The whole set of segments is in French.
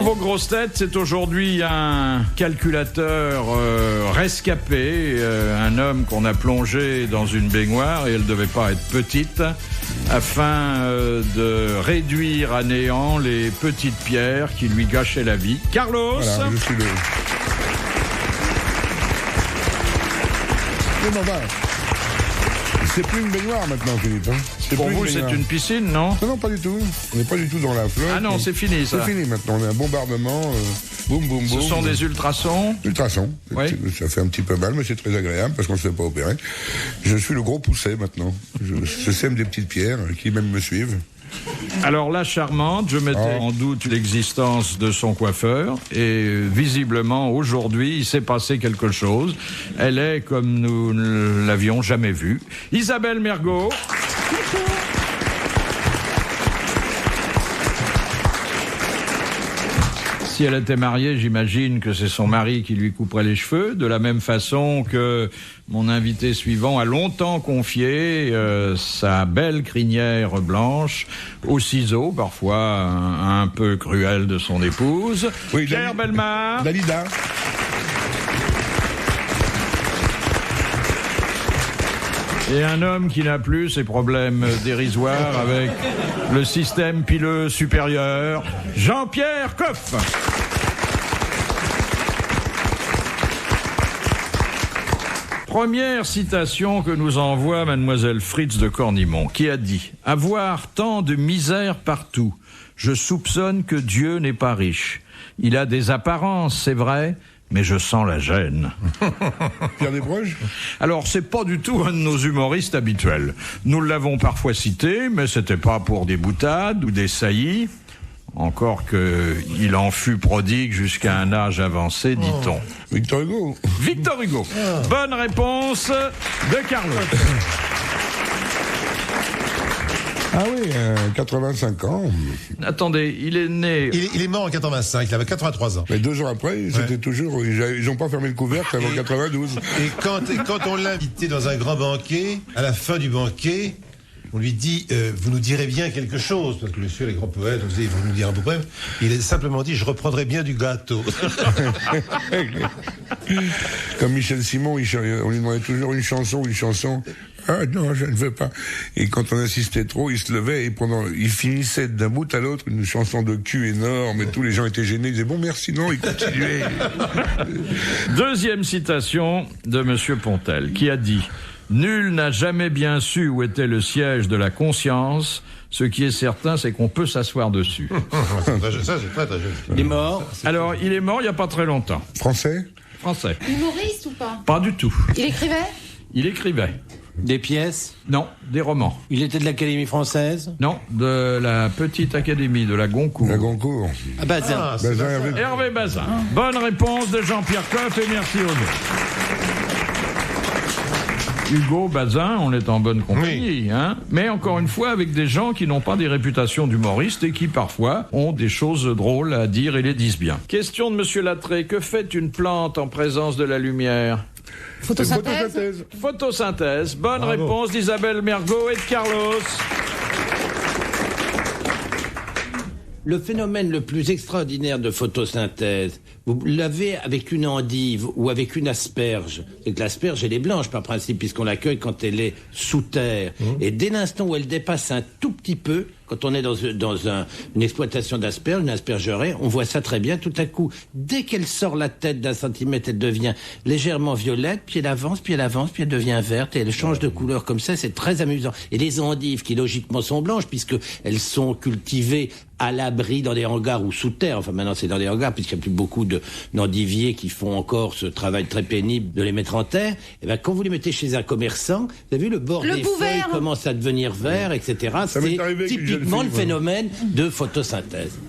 Vos grosses têtes, c'est aujourd'hui un calculateur rescapé, un homme qu'on a plongé dans une baignoire, et elle ne devait pas être petite, afin de réduire à néant les petites pierres qui lui gâchaient la vie. Carlos. Voilà, je suis le... C'est plus une baignoire maintenant, Philippe. Hein. Pour vous, c'est une piscine, non? Non, pas du tout. On n'est pas du tout dans la flotte. Ah non, c'est fini, ça. C'est fini maintenant. On a un bombardement. Boum, boum, boum. Ce sont des ultrasons? Ultrasons. Oui. Ça fait un petit peu mal, mais c'est très agréable parce qu'on ne se fait pas opérer. Je suis le gros pousset maintenant. Je sème des petites pierres qui même me suivent. Alors la charmante, je mettais en doute l'existence de son coiffeur et visiblement aujourd'hui il s'est passé quelque chose. Elle est comme nous ne l'avions jamais vue. Isabelle Mergo. Si elle était mariée, j'imagine que c'est son mari qui lui couperait les cheveux, de la même façon que mon invité suivant a longtemps confié sa belle crinière blanche aux ciseaux, parfois un peu cruels de son épouse. Oui, Pierre Bellemare. Dalida. Et un homme qui n'a plus ses problèmes dérisoires avec le système pileux supérieur, Jean-Pierre Coff. Première citation que nous envoie mademoiselle Fritz de Cornimont, qui a dit « Avoir tant de misère partout, je soupçonne que Dieu n'est pas riche. Il a des apparences, c'est vrai, mais je sens la gêne. » Pierre Desproges. Alors, c'est pas du tout un de nos humoristes habituels. Nous l'avons parfois cité, mais c'était pas pour des boutades ou des saillies. Encore qu'il en fut prodigue jusqu'à un âge avancé, dit-on. Victor Hugo. Victor Hugo. Bonne réponse de Carlos. Ah oui, 85 ans. Attendez, il est né... Il est mort en 85, il avait 83 ans. Mais 2 jours après, c'était toujours... Ils n'ont pas fermé le couvercle avant 92. Et quand on l'a invité dans un grand banquet, à la fin du banquet, on lui dit vous nous direz bien quelque chose, parce que monsieur, les grands poètes, on disait, ils vont nous dire un beau poème. Il a simplement dit, je reprendrai bien du gâteau. Comme Michel Simon, on lui demandait toujours une chanson. Ah non, je ne veux pas. Et quand on insistait trop, il se levait et il finissait d'un bout à l'autre une chanson de cul énorme et tous les gens étaient gênés. Ils disaient bon merci, non, il continuait. Deuxième citation de monsieur Pontel, qui a dit « Nul n'a jamais bien su où était le siège de la conscience. Ce qui est certain, c'est qu'on peut s'asseoir dessus. » Ça, c'est très, très joli. Il est mort. Alors, il est mort il n'y a pas très longtemps. Français. Humoriste ou pas? Pas du tout. Il écrivait? Il écrivait. Des pièces? Non, des romans. Il était de l'Académie française? Non, de la petite académie, de la Goncourt. La Goncourt. Ah, Bazin. Hervé Bazin. Bonne réponse de Jean-Pierre Coff et merci Hugo Bazin, on est en bonne compagnie, hein. Mais encore une fois, avec des gens qui n'ont pas des réputations d'humoristes et qui parfois ont des choses drôles à dire et les disent bien. Question de monsieur Lattré, que fait une plante en présence de la lumière? Photosynthèse. Photosynthèse. Bonne réponse d'Isabelle Mergo et de Carlos. Le phénomène le plus extraordinaire de photosynthèse, vous l'avez avec une endive ou avec une asperge. C'est que l'asperge, elle est blanche par principe, puisqu'on l'accueille quand elle est sous terre. Et dès l'instant où elle dépasse un tout petit peu, quand on est dans une exploitation d'asperges, une aspergerie, on voit ça très bien. Tout à coup, dès qu'elle sort la tête d'un centimètre, elle devient légèrement violette, puis elle avance, puis elle devient verte, et elle change de couleur comme ça, c'est très amusant. Et les endives, qui logiquement sont blanches, puisqu'elles sont cultivées à l'abri dans des hangars ou sous terre, enfin maintenant c'est dans des hangars, puisqu'il n'y a plus beaucoup d'endiviers qui font encore ce travail très pénible de les mettre en terre, et bien quand vous les mettez chez un commerçant, vous avez vu le bord des feuilles commence à devenir vert, etc. C'est typiquement le phénomène de photosynthèse.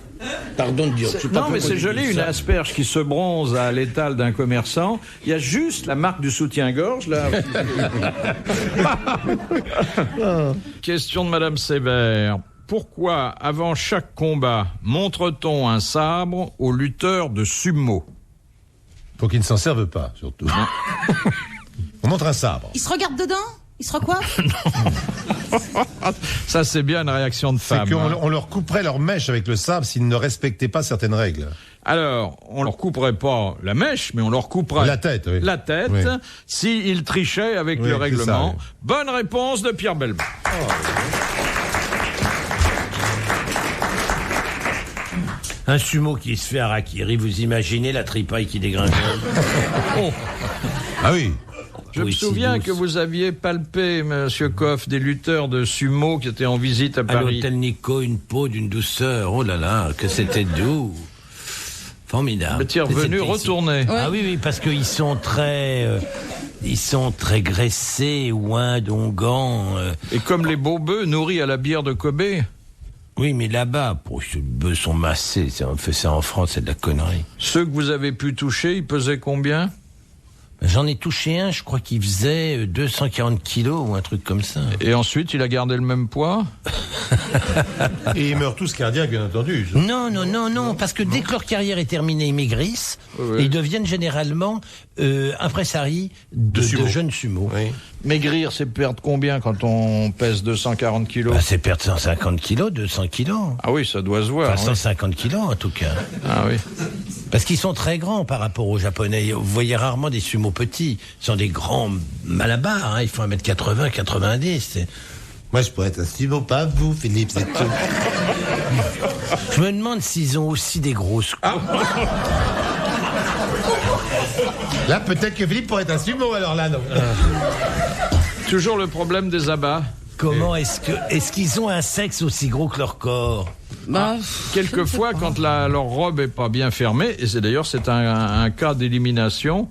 Pardon de dire. Non, mais c'est joli, une asperge qui se bronze à l'étal d'un commerçant. Il y a juste la marque du soutien-gorge, là. Question de Madame Sévère. Pourquoi, avant chaque combat, montre-t-on un sabre aux lutteurs de sumo? Pour qu'ils ne s'en servent pas, surtout. On montre un sabre. Il se regarde dedans? Il se recoiffe? Ça, c'est bien une réaction de femme. C'est qu'on leur couperait leur mèche avec le sabre s'ils ne respectaient pas certaines règles. Alors, on leur couperait pas la mèche, mais on leur couperait la tête, oui. La tête, oui. S'ils trichaient avec oui, le règlement. Ça, oui. Bonne réponse de Pierre Bellemare. Un sumo qui se fait harakiri, vous imaginez la tripaille qui dégringole? Ah oui. Je me souviens que vous aviez palpé, Monsieur Coff, des lutteurs de sumo qui étaient en visite à Paris. À l'hôtel Nico, une peau d'une douceur. Oh là là, que c'était doux. Formidable. Petit revenu retourné. Ah oui, parce qu'ils sont très... ils sont très graissés, ouin, dongants. Et comme les beaux bœufs nourris à la bière de Kobe. Oui, mais là-bas, les bœufs sont massés. On fait ça en France, c'est de la connerie. Ceux que vous avez pu toucher, ils pesaient combien? J'en ai touché un, je crois qu'il faisait 240 kilos ou un truc comme ça. Et ensuite, il a gardé le même poids? Et ils meurent tous cardiaques, bien entendu. Non, parce que dès que leur carrière est terminée, ils maigrissent et ils deviennent généralement impresarii de jeunes sumo. Oui. Maigrir, c'est perdre combien quand on pèse 240 kilos? C'est perdre 150 kilos, 200 kilos. Ah oui, ça doit se voir. Enfin, 150 kilos en tout cas. Ah oui. Parce qu'ils sont très grands par rapport aux Japonais. Vous voyez rarement des sumo petits. Ils sont des grands malabars, Ils font 1m80, 90. Moi, je pourrais être un sumo, pas vous, Philippe, c'est tout. Je me demande s'ils ont aussi des grosses coups. Là, peut-être que Philippe pourrait être un sumo, alors là, non. Toujours le problème des abats. Comment est-ce qu'ils ont un sexe aussi gros que leur corps? Quelquefois, quand leur robe est pas bien fermée, et c'est un cas d'élimination,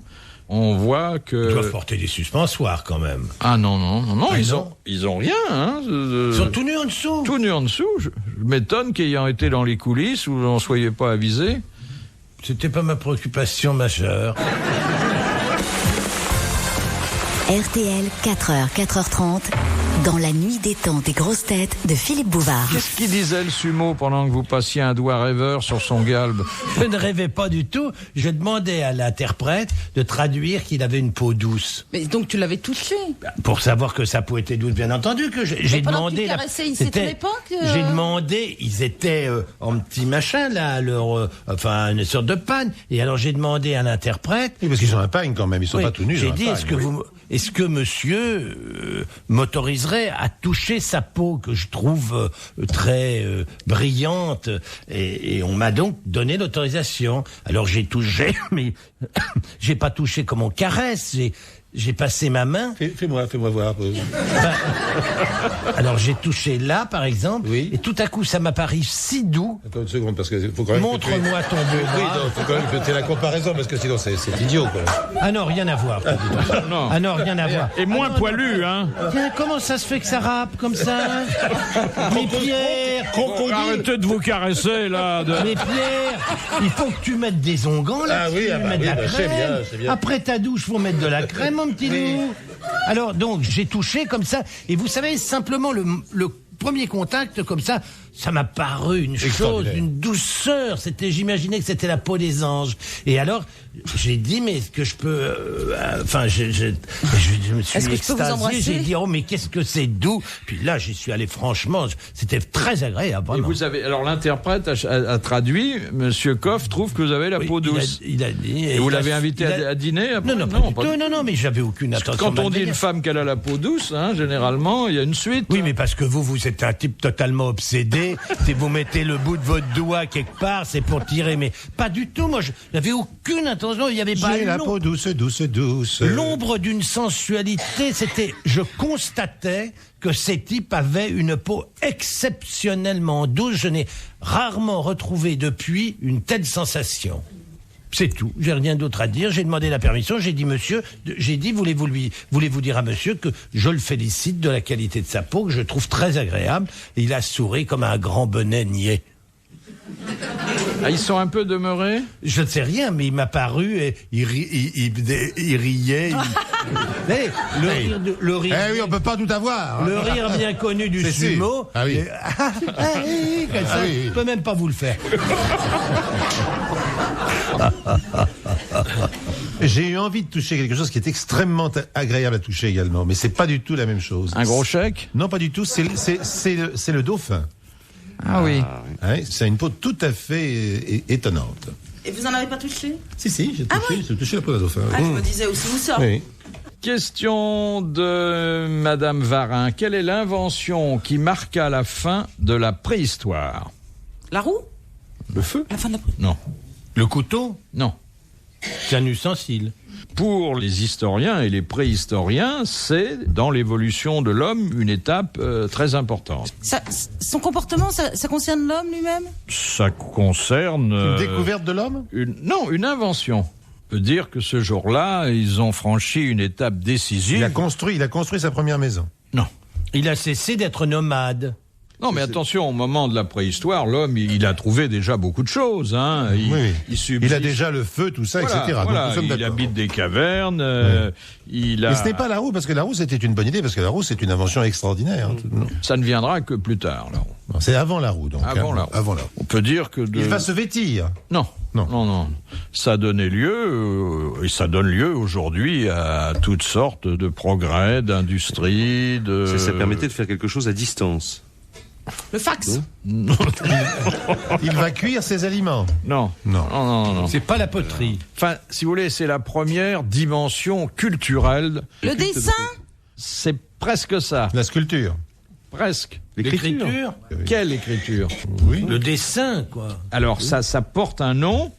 on voit que... Ils doivent porter des suspensoires quand même. Ah non, ils ont rien. Ils sont tout nus en dessous. Tout nus en dessous. Je m'étonne qu'ayant été dans les coulisses où on ne soyez pas avisé. C'était pas ma préoccupation majeure. RTL, 4h, 4h30, dans la nuit détente des grosses têtes de Philippe Bouvard. Qu'est-ce qu'il disait le sumo pendant que vous passiez un doigt rêveur sur son galbe? Je ne rêvais pas du tout. Je demandais à l'interprète de traduire qu'il avait une peau douce. Mais donc tu l'avais touché? Pour savoir que sa peau était douce, bien entendu que j'ai demandé. Ils s'étonnaient pas que... J'ai demandé, ils étaient en petit machin là, une sorte de panne. Et alors j'ai demandé à l'interprète. Oui, parce qu'ils ont un pagne quand même, ils sont pas tout nus. J'ai dit, est-ce que monsieur m'autoriserait à toucher sa peau que je trouve très brillante et on m'a donc donné l'autorisation. Alors j'ai touché, mais j'ai pas touché comme on caresse. J'ai passé ma main. Fais-moi voir. Alors j'ai touché là, par exemple, et tout à coup ça m'a paru si doux. Attends une seconde, parce que faut quand même. Montre-moi ton beau bras. Oui, non, faut quand même que tu aies la comparaison, parce que sinon c'est idiot, quoi. Ah non, rien à voir. Non. Ah non, rien à voir. Et moins poilu, hein. Tiens, comment ça se fait que ça rappe comme ça? Mais Pierre, arrêtez de vous caresser, là. Mais Pierre, il faut que tu mettes des onguents là. Ah oui, de la crème. c'est bien. Après ta douche, faut mettre de la crème, mon petit loup. Alors donc j'ai touché comme ça, et vous savez simplement le premier contact comme ça m'a paru une chose, une douceur. J'imaginais que c'était la peau des anges. Et alors j'ai dit, mais est-ce que je peux je me suis extasié. J'ai dit, oh mais qu'est-ce que c'est doux. Puis là j'y suis allé, franchement, c'était très agréable. Et vous avez, alors l'interprète a traduit, Monsieur Coff trouve que vous avez la peau douce. Il a dit. Et vous l'avez invité à dîner après? Non, mais j'avais aucune intention. Quand on dit une femme qu'elle a la peau douce, généralement, il y a une suite. Oui, mais parce que vous êtes un type totalement obsédé. Si vous mettez le bout de votre doigt quelque part, c'est pour tirer. Mais pas du tout. Moi, je n'avais aucune intention. Il n'y avait pas. J'ai la peau douce. L'ombre d'une sensualité, c'était. Je constatais que ces types avaient une peau exceptionnellement douce. Je n'ai rarement retrouvé depuis une telle sensation. C'est tout. J'ai rien d'autre à dire. J'ai demandé la permission. J'ai dit, monsieur, voulez-vous dire à monsieur que je le félicite de la qualité de sa peau, que je trouve très agréable. Et il a souri comme un grand bonnet niais. Ah, ils sont un peu demeurés? Je ne sais rien, mais il m'a paru et il riait. Le rire. Eh oui, on peut pas tout avoir. Le rire bien connu du sumo. Ah oui. Comme ça, je peux même pas vous le faire. J'ai eu envie de toucher quelque chose qui est extrêmement agréable à toucher également, mais c'est pas du tout la même chose. Un gros chèque? Non, pas du tout. C'est le dauphin. Ah oui. Ouais, c'est une peau tout à fait étonnante. Et vous en avez pas touché? Si, j'ai Ah ouais. touché la peau d'un dauphin. Je me disais aussi où ça. Oui. Question de Madame Varin. Quelle est l'invention qui marqua la fin de la préhistoire? La roue? Le feu? La fin de la préhistoire. Non. Le couteau, Non. c'est un ustensile. Pour les historiens et les préhistoriens, c'est, dans l'évolution de l'homme, une étape très importante. Son comportement, ça concerne l'homme lui-même? Ça concerne... Une découverte de l'homme? une invention. On peut dire que ce jour-là, ils ont franchi une étape décisive. Il a construit sa première maison. Non. Il a cessé d'être nomade. Non, mais attention, au moment de la préhistoire, l'homme, il a trouvé déjà beaucoup de choses. Hein. Il subsiste. Il a déjà le feu, tout ça, Voilà, etc. voilà, Donc, nous sommes il d'accord. habite des cavernes. Il a... Mais ce n'est pas la roue, parce que la roue, c'était une bonne idée, parce que la roue, c'est une invention extraordinaire. Ça ne viendra que plus tard. Là. Non, c'est avant la roue, donc. Avant la roue. On peut dire que... Il va se vêtir. Non. Non. Non. Ça donnait lieu, et ça donne lieu aujourd'hui à toutes sortes de progrès, d'industries, de... Ça permettait de faire quelque chose à distance. Le fax? Il va cuire ses aliments. Non. C'est pas la poterie. Enfin, si vous voulez, c'est la première dimension culturelle. Le dessin? C'est presque ça. La sculpture. Presque. L'écriture. Quelle écriture? Oui. Le dessin, quoi. Alors, ça porte un nom,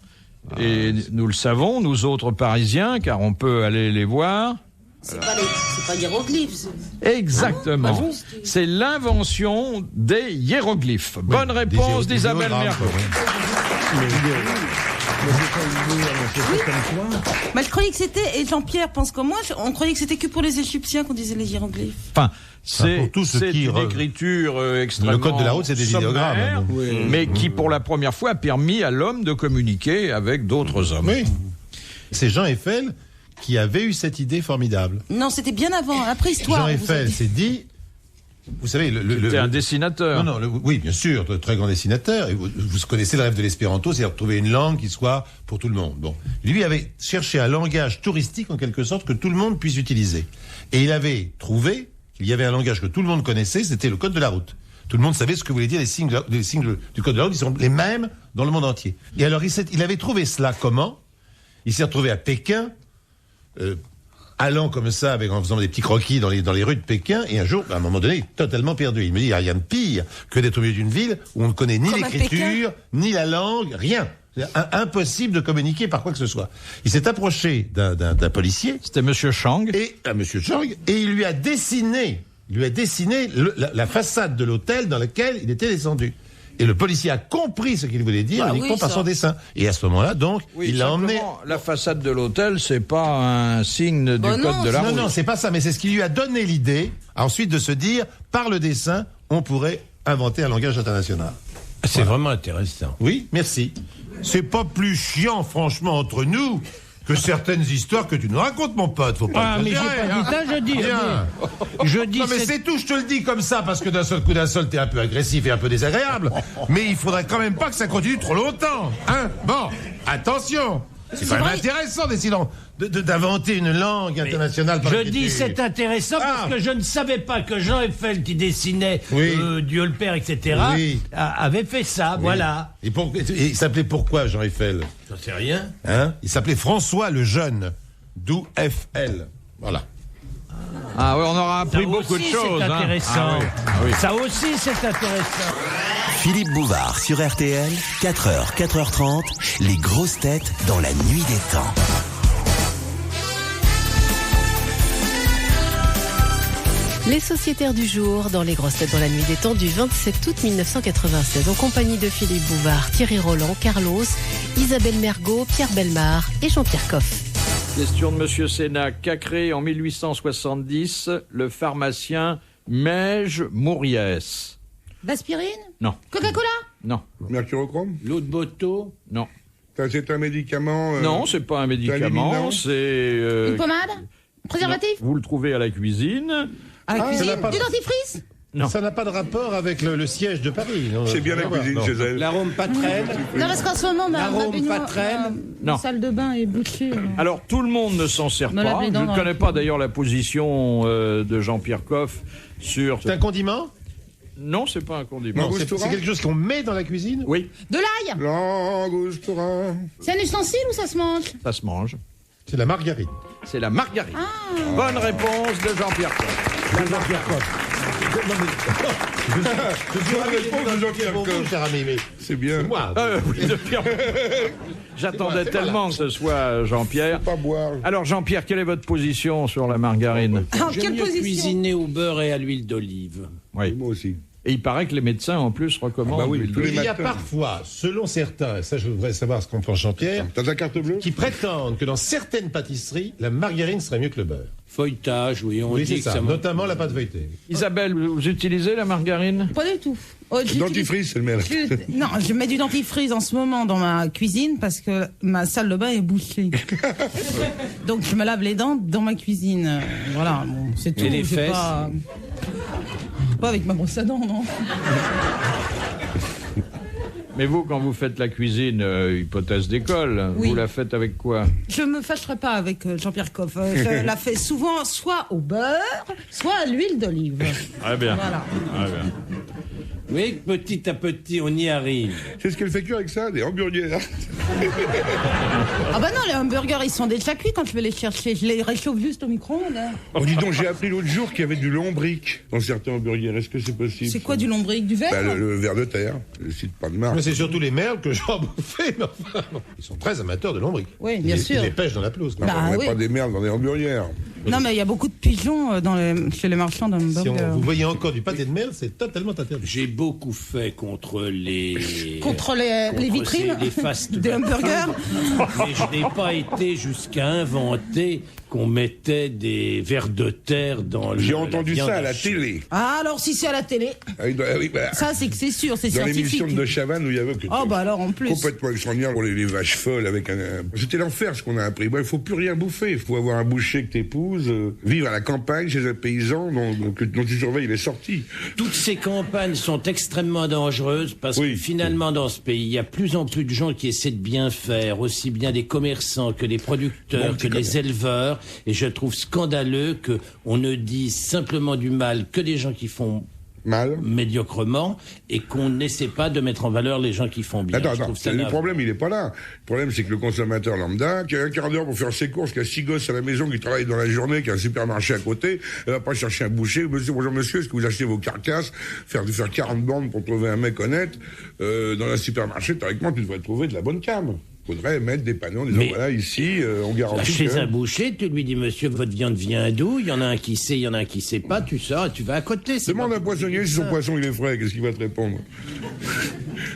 et nous le savons, nous autres Parisiens, car on peut aller les voir. C'est pas hiéroglyphe. Exactement. C'est l'invention des hiéroglyphes. Bonne réponse d'Isabelle Mergo. Mais je croyais que c'était, et Jean-Pierre pense comme moi, on croyait que c'était que pour les Égyptiens qu'on disait les hiéroglyphes. Enfin, c'est pour tout ce qui une écriture extrêmement Le code de la route, c'est des idéogrammes. sommaire, mais qui, pour la première fois, a permis à l'homme de communiquer avec d'autres hommes. Oui. C'est Jean Eiffel qui avait eu cette idée formidable. Non, c'était bien avant, la préhistoire. Jean Eiffel s'est dit... Vous savez, C'était un dessinateur. Oui, bien sûr, très grand dessinateur. Et vous connaissez le rêve de l'espéranto, c'est-à-dire trouver une langue qui soit pour tout le monde. Bon, lui avait cherché un langage touristique en quelque sorte que tout le monde puisse utiliser. Et il avait trouvé qu'il y avait un langage que tout le monde connaissait, c'était le code de la route. Tout le monde savait ce que voulaient dire les signes du code de la route, ils sont les mêmes dans le monde entier. Et alors il avait trouvé cela comment? Il s'est retrouvé à Pékin. Allant comme ça, en faisant des petits croquis dans les rues de Pékin, et un jour, à un moment donné, totalement perdu. Il me dit, il n'y a rien de pire que d'être au milieu d'une ville où on ne connaît ni Comme à l'écriture, ni la langue, rien. C'est impossible de communiquer par quoi que ce soit. Il s'est approché d'un policier. C'était Monsieur Chang. Monsieur Chang, et il lui a dessiné la façade de l'hôtel dans lequel il était descendu. Et le policier a compris ce qu'il voulait dire uniquement par son dessin. Et à ce moment-là, donc, il l'a emmené... La façade de l'hôtel, c'est pas un signe du code de la route. Non, c'est pas ça, mais c'est ce qui lui a donné l'idée, ensuite de se dire, par le dessin, on pourrait inventer un langage international. C'est vraiment intéressant. Oui, merci. C'est pas plus chiant, franchement, entre nous, que certaines histoires que tu nous racontes, mon pote. Faut pas mais j'ai pas dit ça, je dis. Non, mais c'est tout, je te le dis comme ça, parce que d'un seul coup, t'es un peu agressif et un peu désagréable. Mais il faudrait quand même pas que ça continue trop longtemps. Hein? Bon, attention. C'est quand même intéressant d'essayer d'inventer une langue internationale. Je dis c'est intéressant parce que je ne savais pas que Jean Eiffel qui dessinait Dieu le Père, etc. avait fait ça, voilà. Et il s'appelait pourquoi Jean Eiffel? J'en sais rien. Hein? Il s'appelait François le Jeune, d'où FL. Voilà. Ah oui, on aura appris beaucoup de choses. C'est intéressant. Oui. Ça aussi c'est intéressant. Philippe Bouvard sur RTL, 4h, 4h30, les grosses têtes dans la nuit des temps. Les sociétaires du jour dans les grosses têtes dans la nuit des temps du 27 août 1996 en compagnie de Philippe Bouvard, Thierry Roland, Carlos, Isabelle Mergo, Pierre Bellemare et Jean-Pierre Coff. Question de Monsieur Sénac. Qu'a créé en 1870 le pharmacien Mège Mouriès? D'aspirine? Non. Coca-Cola? Non. Mercurochrome? L'eau de Boto? Non. C'est un médicament? Non, c'est pas un médicament, c'est... Une pommade? Préservatif? Vous le trouvez à la cuisine. À la cuisine? Du dentifrice? Non. Ça n'a pas de rapport avec le siège de Paris. C'est bien la cuisine chez elle. L'arôme pas traîne. Non, parce qu'en ce moment, L'arôme pas traîne. Non. ma salle de bain est bouchée. Alors, tout le monde ne s'en sert Me lave pas. les Je dents ne dans connais la pas d'ailleurs la position de Jean-Pierre Coff sur... C'est un condiment? Non, c'est pas un condiment. Non, c'est Langoustoura quelque chose qu'on met dans la cuisine? Oui, De l'ail. Langoustoura. C'est un ustensile ou ça se mange? ça se mange. C'est la margarine. C'est la margarine. Bonne réponse de Jean-Pierre Coff. Jean-Pierre Coff. Bonne réponse de Jean-Pierre Pour vous, Coff. cher ami, mais C'est bien. moi. Oui, de Pierre. J'attendais c'est tellement que ce soit Jean-Pierre. Pas boire. Alors, Jean-Pierre, quelle est votre position sur la margarine? En J'aime quelle mieux position? cuisiner au beurre et à l'huile d'olive. Oui. Moi aussi. Et il paraît que les médecins, en plus, recommandent. Ah bah oui, l'huile tous les d'olive. Il y a matins. parfois, selon certains, et ça je voudrais savoir ce qu'en pense Jean-Pierre, T'as ta carte bleue? qui prétendent que dans certaines pâtisseries, la margarine serait mieux que le beurre. Feuilletage, oui, on Oui, dit c'est que ça, ça notamment la pâte feuilletée. Isabelle, vous utilisez la margarine? Pas du tout. Oh, j'utilise- Dentifrice, c'est le maire. Non, je mets du dentifrice en ce moment dans ma cuisine parce que ma salle de bain est bouchée. Donc je me lave les dents dans ma cuisine. Voilà, bon, c'est tout. Et les j'ai fesses pas avec ma brosse à dents, non. Mais vous, quand vous faites la cuisine, hypothèse d'école, Oui. vous la faites avec quoi? Je me fâcherai pas avec Jean-Pierre Coff. Je la fais souvent soit au beurre, soit à l'huile d'olive. Très bien. Voilà. Très bien. Oui, petit à petit, on y arrive. C'est ce qu'elle fait cuire avec ça, des hamburgers. Ah bah non, les hamburgers, ils sont déjà cuits quand je vais les chercher. Je les réchauffe juste au micro-ondes. Oh, dis donc, j'ai appris l'autre jour qu'il y avait du lombric dans certains hamburgers. Est-ce que c'est possible? C'est quoi du lombric? Du verre? Bah, le ver de terre. Je cite pas de marque. Mais c'est surtout les merles que j'en bouffais, mais enfin, ils sont très amateurs de lombric. Oui, bien sûr. Ils les pêchent dans la pelouse. quoi. Bah, On met oui. pas des merdes dans des hamburgers. Non, mais il y a beaucoup de pigeons chez les marchands Si d'hamburgers. vous voyez encore du pâté de merle, c'est totalement interdit. J'ai beaucoup fait contre les... Contre les vitrines les fast des hamburgers. Mais je n'ai pas été jusqu'à inventer qu'on mettait des vers de terre dans le... J'ai entendu viande ça à la hachée. télé. Ah, alors si c'est à la télé, Oui, bah, ça c'est que c'est sûr, c'est dans l'émission scientifique. de De Chavannes où il y avait que Oh bah alors en plus. complètement extraordinaire pour les vaches folles avec un... C'était l'enfer ce qu'on a appris. Il faut plus rien bouffer. Il faut avoir un boucher que t'épouses, vivre à la campagne chez un paysan dont tu surveilles les sorties. Toutes ces campagnes sont extrêmement dangereuses parce Oui. que finalement dans ce pays, il y a plus en plus de gens qui essaient de bien faire, aussi bien des commerçants que des producteurs, Bon, que des éleveurs, et je trouve scandaleux que on ne dise simplement du mal que des gens qui font Mal. médiocrement et qu'on n'essaie pas de mettre en valeur les gens qui font bien. Je Attends, trouve ça le navrant. problème, il est pas là. Le problème, c'est que le consommateur lambda, qui a un quart d'heure pour faire ses courses, qui a 6 gosses à la maison, qui travaille dans la journée, qui a un supermarché à côté, elle va pas chercher un boucher. Monsieur, bonjour monsieur, est-ce que vous achetez vos carcasses? Faire 40 bandes pour trouver un mec honnête, dans un supermarché, théoriquement, tu devrais trouver de la bonne cam. Faudrait mettre des panneaux en disant, Mais- voilà, ici, on garantit Chez que... un boucher, tu lui dis, monsieur, votre viande vient d'où? Il y en a un qui sait, il y en a un qui sait pas, tu sors et tu vas à côté. c'est Demande pas à un poissonnier si son poisson il est frais, qu'est-ce qu'il va te répondre?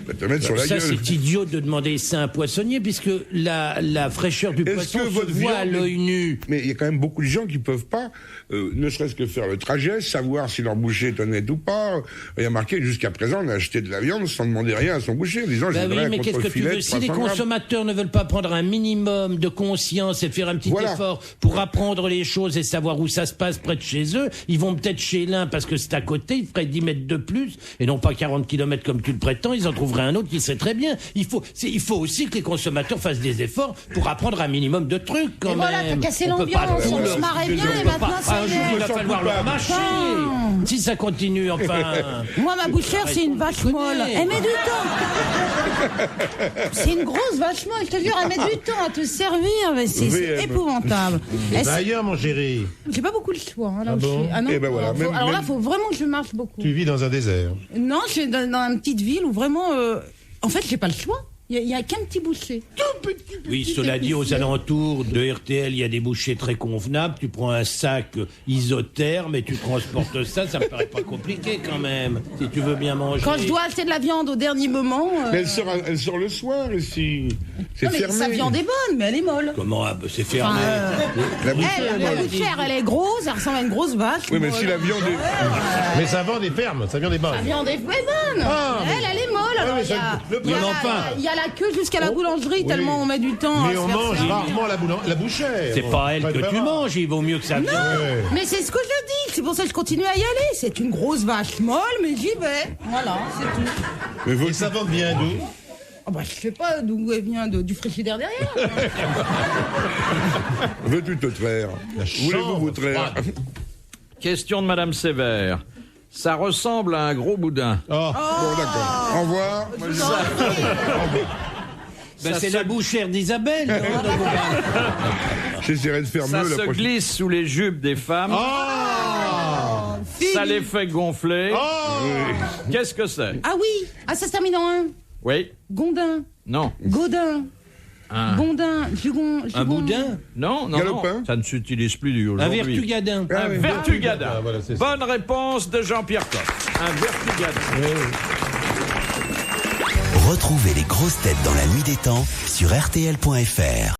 Va te mettre sur la Ça, gueule. c'est idiot de demander ça à un poissonnier, puisque la fraîcheur du Est-ce poisson que se votre voit à viande- l'œil nu. Mais il y a quand même beaucoup de gens qui peuvent pas, ne serait-ce que faire le trajet, savoir si leur boucher est honnête ou pas. Il y a marqué, jusqu'à présent, on a acheté de la viande sans demander rien à son boucher, en disant, je Bah voudrais oui, un mais qu'est-ce que tu contre-filet veux? de Si les 300 grammes. consommateurs ne veulent pas prendre un minimum de conscience et faire un petit Voilà. effort pour apprendre les choses et savoir où ça se passe près de chez eux, ils vont peut-être chez l'un parce que c'est à côté, ils feraient 10 mètres de plus et non pas 40 km comme tu le prétends, ils en trouveraient un autre qui serait très bien. Il faut aussi que les consommateurs fassent des efforts pour apprendre un minimum de trucs quand Et voilà, même. t'as cassé On peut pas l'ambiance, tout on leur- se marrait bien on et peut maintenant pas- ça un y jour, est. il va falloir leur mâcher. Putain. Si ça continue, enfin. Moi, ma bouchère, c'est une vache molle. Elle met du temps. C'est une grosse vache molle, je te jure, elle met du temps à te servir. Mais c'est VM. épouvantable. Et Elle- bah ailleurs, mon chéri, J'ai pas beaucoup le choix. Hein, là Ah où je bon suis. Ah non. Eh ben voilà, alors, même- alors là, même- faut vraiment que je marche beaucoup. tu vis dans un désert. Non, je suis dans une petite ville où vraiment. En fait, j'ai pas le choix. Il y a qu'un petit boucher. Oui, cela dit, aux alentours de RTL, il y a des bouchers très convenables. Tu prends un sac isotherme et tu transportes ça. Ça me paraît pas compliqué quand même, si tu veux bien manger. Quand je dois acheter de la viande au dernier moment. Mais elle sort le soir, ici. C'est non, mais fermé. sa viande est bonne, mais elle est molle. Comment c'est fermé? Enfin, La bouchère, Elle, elle la est- bouchère, elle est grosse, elle ressemble à une grosse vache. Oui, mais molle. si la viande est... Mais ça vend des fermes, ça vient des La banques. viande est bonne. Ah, Elle est molle. Ah, Alors, mais ça, le Il y a printemps. la- il y a la queue jusqu'à la boulangerie, tellement on met du temps. à Mais se on faire mange servir. rarement la bouchère. C'est pas elle Très, que très tu rare. manges, il vaut mieux que ça vienne. Ouais. Mais c'est ce que je dis, c'est pour ça que je continue à y aller. C'est une grosse vache molle, mais j'y vais. Voilà, c'est tout. Mais Et ça vend bien d'où? Oh bah, je sais pas d'où elle vient, du frigidaire derrière. veux-tu te traire? Voulez-vous vous traire? Question de Madame Sévère. Ça ressemble à un gros boudin. Oh. Bon, d'accord. Au revoir. Moi, je- Ben, c'est la bouchère d'Isabelle. non, J'essaierai de faire Ça mieux la se prochaine. glisse sous les jupes des femmes. Ça les fait gonfler. Qu'est-ce que c'est? Ah oui, ah ça se termine en un. Oui. Gondin, Non. Godin, Gondin, Jugon. Un boudin. Non, non, Galopin. non. Ça ne s'utilise plus Un aujourd'hui. vertugadin. Un vertugadin. Ah, voilà, c'est ça. Bonne réponse de Jean-Pierre Coff. Un vertugadin. Retrouvez les grosses têtes dans la nuit des temps sur RTL.fr.